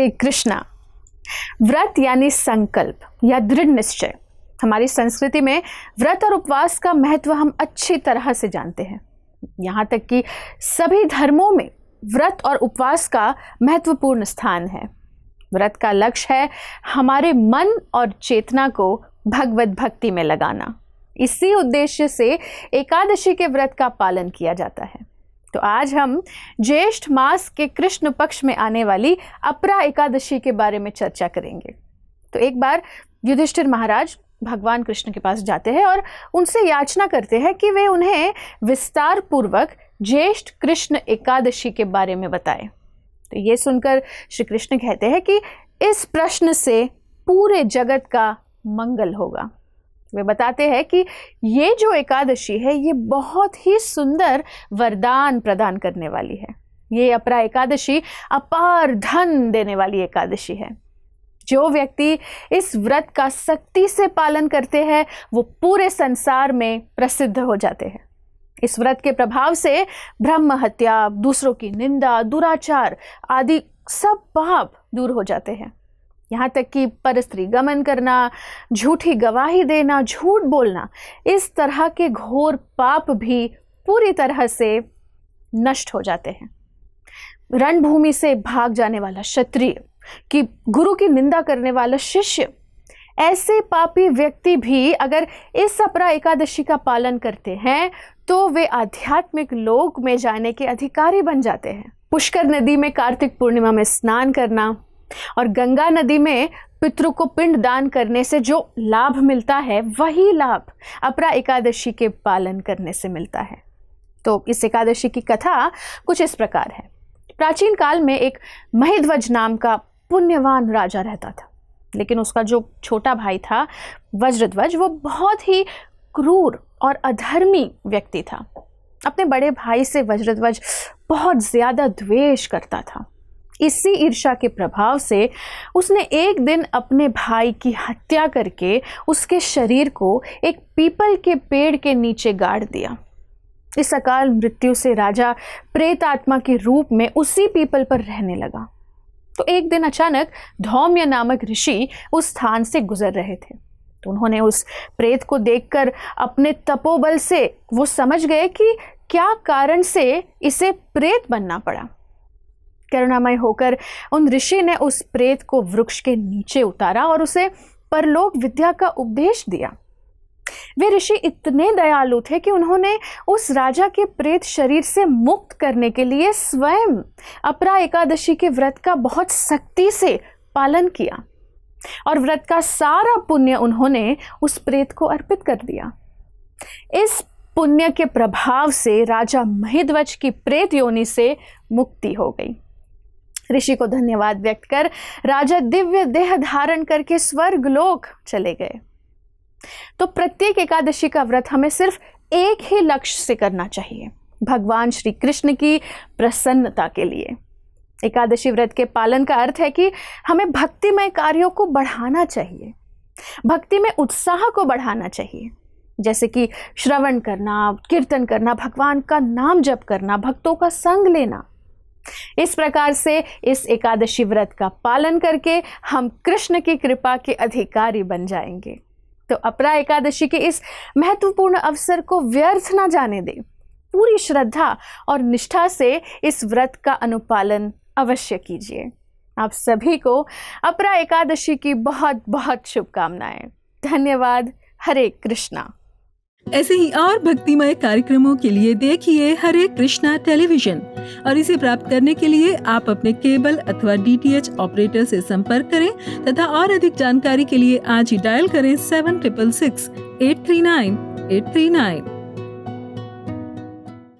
हरे कृष्णा। व्रत यानी संकल्प या दृढ़ निश्चय। हमारी संस्कृति में व्रत और उपवास का महत्व हम अच्छी तरह से जानते हैं। यहाँ तक कि सभी धर्मों में व्रत और उपवास का महत्वपूर्ण स्थान है। व्रत का लक्ष्य है हमारे मन और चेतना को भगवत भक्ति में लगाना। इसी उद्देश्य से एकादशी के व्रत का पालन किया जाता है। तो आज हम ज्येष्ठ मास के कृष्ण पक्ष में आने वाली अपरा एकादशी के बारे में चर्चा करेंगे। तो एक बार युधिष्ठिर महाराज भगवान कृष्ण के पास जाते हैं और उनसे याचना करते हैं कि वे उन्हें विस्तार पूर्वक ज्येष्ठ कृष्ण एकादशी के बारे में बताएं। तो ये सुनकर श्री कृष्ण कहते हैं कि इस प्रश्न से पूरे जगत का मंगल होगा। वे बताते हैं कि ये जो एकादशी है ये बहुत ही सुंदर वरदान प्रदान करने वाली है। ये अपरा एकादशी अपार धन देने वाली एकादशी है। जो व्यक्ति इस व्रत का सख्ती से पालन करते हैं वो पूरे संसार में प्रसिद्ध हो जाते हैं। इस व्रत के प्रभाव से ब्रह्म हत्या, दूसरों की निंदा, दुराचार आदि सब पाप दूर हो जाते हैं। यहाँ तक कि परस्त्री गमन करना, झूठी गवाही देना, झूठ बोलना, इस तरह के घोर पाप भी पूरी तरह से नष्ट हो जाते हैं। रणभूमि से भाग जाने वाला क्षत्रिय, कि गुरु की निंदा करने वाला शिष्य, ऐसे पापी व्यक्ति भी अगर इस अपरा एकादशी का पालन करते हैं तो वे आध्यात्मिक लोक में जाने के अधिकारी बन जाते हैं। पुष्कर नदी में कार्तिक पूर्णिमा में स्नान करना और गंगा नदी में पितरों को पिंड दान करने से जो लाभ मिलता है वही लाभ अपरा एकादशी के पालन करने से मिलता है। तो इस एकादशी की कथा कुछ इस प्रकार है। प्राचीन काल में एक महिध्वज नाम का पुण्यवान राजा रहता था, लेकिन उसका जो छोटा भाई था वज्रध्वज, वो बहुत ही क्रूर और अधर्मी व्यक्ति था। अपने बड़े भाई से वज्रध्वज बहुत ज़्यादा द्वेष करता था। इसी ईर्ष्या के प्रभाव से उसने एक दिन अपने भाई की हत्या करके उसके शरीर को एक पीपल के पेड़ के नीचे गाड़ दिया। इस अकाल मृत्यु से राजा प्रेत आत्मा के रूप में उसी पीपल पर रहने लगा। तो एक दिन अचानक धौम्य नामक ऋषि उस स्थान से गुजर रहे थे। तो उन्होंने उस प्रेत को देखकर अपने तपोबल से वो समझ गए कि क्या कारण से इसे प्रेत बनना पड़ा। करुणामय होकर उन ऋषि ने उस प्रेत को वृक्ष के नीचे उतारा और उसे परलोक विद्या का उपदेश दिया। वे ऋषि इतने दयालु थे कि उन्होंने उस राजा के प्रेत शरीर से मुक्त करने के लिए स्वयं अपरा एकादशी के व्रत का बहुत सख्ती से पालन किया और व्रत का सारा पुण्य उन्होंने उस प्रेत को अर्पित कर दिया। इस पुण्य के प्रभाव से राजा महिध्वज की प्रेत योनि से मुक्ति हो गई। ऋषि को धन्यवाद व्यक्त कर राजा दिव्य देह धारण करके स्वर्गलोक चले गए। तो प्रत्येक एकादशी का व्रत हमें सिर्फ एक ही लक्ष्य से करना चाहिए, भगवान श्री कृष्ण की प्रसन्नता के लिए। एकादशी व्रत के पालन का अर्थ है कि हमें भक्तिमय कार्यों को बढ़ाना चाहिए, भक्ति में उत्साह को बढ़ाना चाहिए, जैसे कि श्रवण करना, कीर्तन करना, भगवान का नाम जप करना, भक्तों का संग लेना। इस प्रकार से इस एकादशी व्रत का पालन करके हम कृष्ण की कृपा के अधिकारी बन जाएंगे। तो अपरा एकादशी के इस महत्वपूर्ण अवसर को व्यर्थ ना जाने दें। पूरी श्रद्धा और निष्ठा से इस व्रत का अनुपालन अवश्य कीजिए। आप सभी को अपरा एकादशी की बहुत बहुत शुभकामनाएं। धन्यवाद। हरे कृष्णा। ऐसे ही और भक्तिमय कार्यक्रमों के लिए देखिए हरे कृष्णा टेलीविजन और इसे प्राप्त करने के लिए आप अपने केबल अथवा DTH ऑपरेटर से संपर्क करें तथा और अधिक जानकारी के लिए आज ही डायल करें 7666 839 839।